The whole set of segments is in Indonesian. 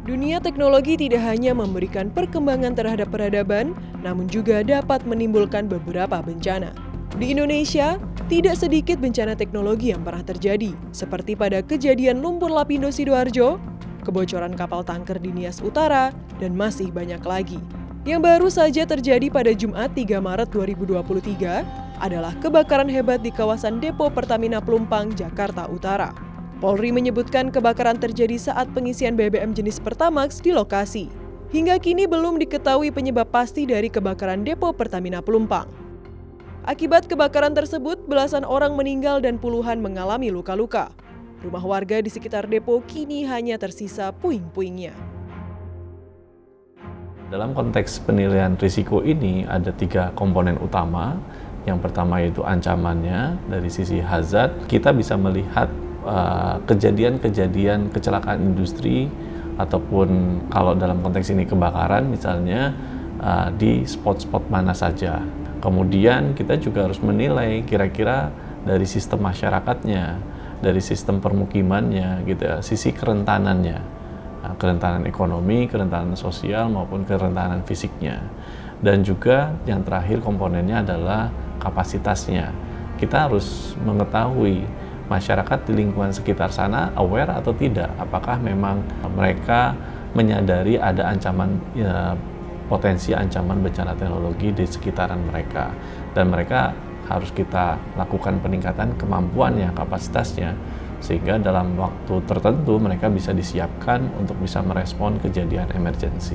Dunia teknologi tidak hanya memberikan perkembangan terhadap peradaban, namun juga dapat menimbulkan beberapa bencana. Di Indonesia, tidak sedikit bencana teknologi yang pernah terjadi, seperti pada kejadian lumpur lapindo Sidoarjo, kebocoran kapal tanker di Nias Utara, dan masih banyak lagi. Yang baru saja terjadi pada Jumat 3 Maret 2023 adalah kebakaran hebat di kawasan Depo Pertamina Pelumpang, Jakarta Utara. Polri menyebutkan kebakaran terjadi saat pengisian BBM jenis Pertamax di lokasi. Hingga kini belum diketahui penyebab pasti dari kebakaran Depo Pertamina Pelumpang. Akibat kebakaran tersebut, belasan orang meninggal dan puluhan mengalami luka-luka. Rumah warga di sekitar depo kini hanya tersisa puing-puingnya. Dalam konteks penilaian risiko ini ada 3 komponen utama. Yang pertama itu ancamannya dari sisi hazard. Kita bisa melihat kejadian-kejadian kecelakaan industri ataupun kalau dalam konteks ini kebakaran misalnya di spot-spot mana saja. Kemudian kita juga harus menilai kira-kira dari sistem masyarakatnya, dari sistem permukimannya gitu ya, sisi kerentanannya, kerentanan ekonomi, kerentanan sosial maupun kerentanan fisiknya. Dan juga yang terakhir komponennya adalah kapasitasnya. Kita harus mengetahui masyarakat di lingkungan sekitar sana aware atau tidak, apakah memang mereka menyadari ada ancaman potensi ancaman bencana teknologi di sekitaran mereka, dan mereka harus kita lakukan peningkatan kemampuannya, kapasitasnya, sehingga dalam waktu tertentu mereka bisa disiapkan untuk bisa merespon kejadian emergensi.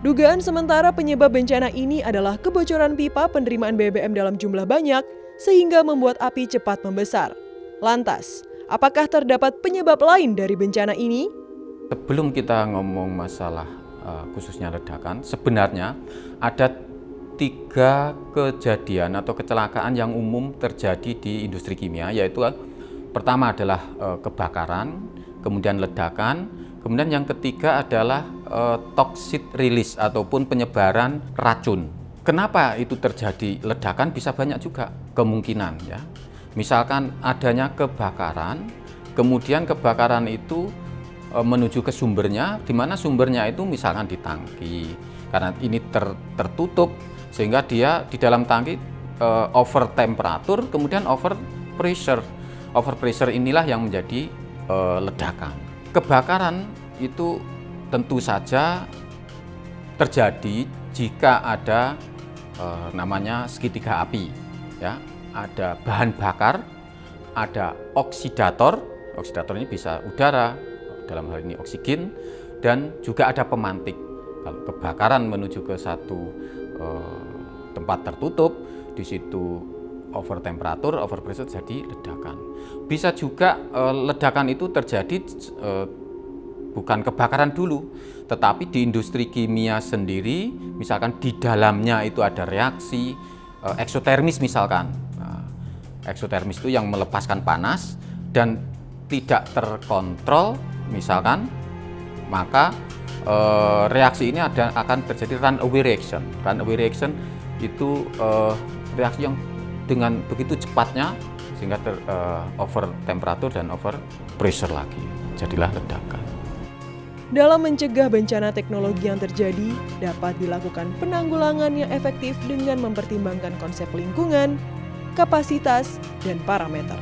Dugaan sementara penyebab bencana ini adalah kebocoran pipa penerimaan BBM dalam jumlah banyak sehingga membuat api cepat membesar. Lantas, apakah terdapat penyebab lain dari bencana ini? Sebelum kita ngomong masalah khususnya ledakan, sebenarnya ada 3 kejadian atau kecelakaan yang umum terjadi di industri kimia, yaitu pertama adalah kebakaran, kemudian ledakan, kemudian yang ketiga adalah toxic release ataupun penyebaran racun. Kenapa itu terjadi ledakan? Bisa banyak juga kemungkinan ya. Misalkan adanya kebakaran, kemudian kebakaran itu menuju ke sumbernya, di mana sumbernya itu misalkan di tangki, karena ini tertutup sehingga dia di dalam tangki over temperatur, kemudian over pressure. Over pressure inilah yang menjadi ledakan. Kebakaran itu tentu saja terjadi jika ada namanya segitiga api, ya. Ada bahan bakar, ada oksidator. Oksidator ini bisa udara, dalam hal ini oksigen, dan juga ada pemantik. Kalau kebakaran menuju ke satu tempat tertutup, di situ over temperatur, over pressure, jadi ledakan. Bisa juga ledakan itu terjadi bukan kebakaran dulu, tetapi di industri kimia sendiri, misalkan di dalamnya itu ada reaksi eksotermis misalkan. Eksotermis itu yang melepaskan panas dan tidak terkontrol misalkan, maka reaksi ini akan terjadi runaway reaction. Runaway reaction itu reaksi yang dengan begitu cepatnya sehingga over temperatur dan over pressure lagi, jadilah ledakan. Dalam mencegah bencana teknologi yang terjadi, dapat dilakukan penanggulangan yang efektif dengan mempertimbangkan konsep lingkungan, kapasitas, dan parameter.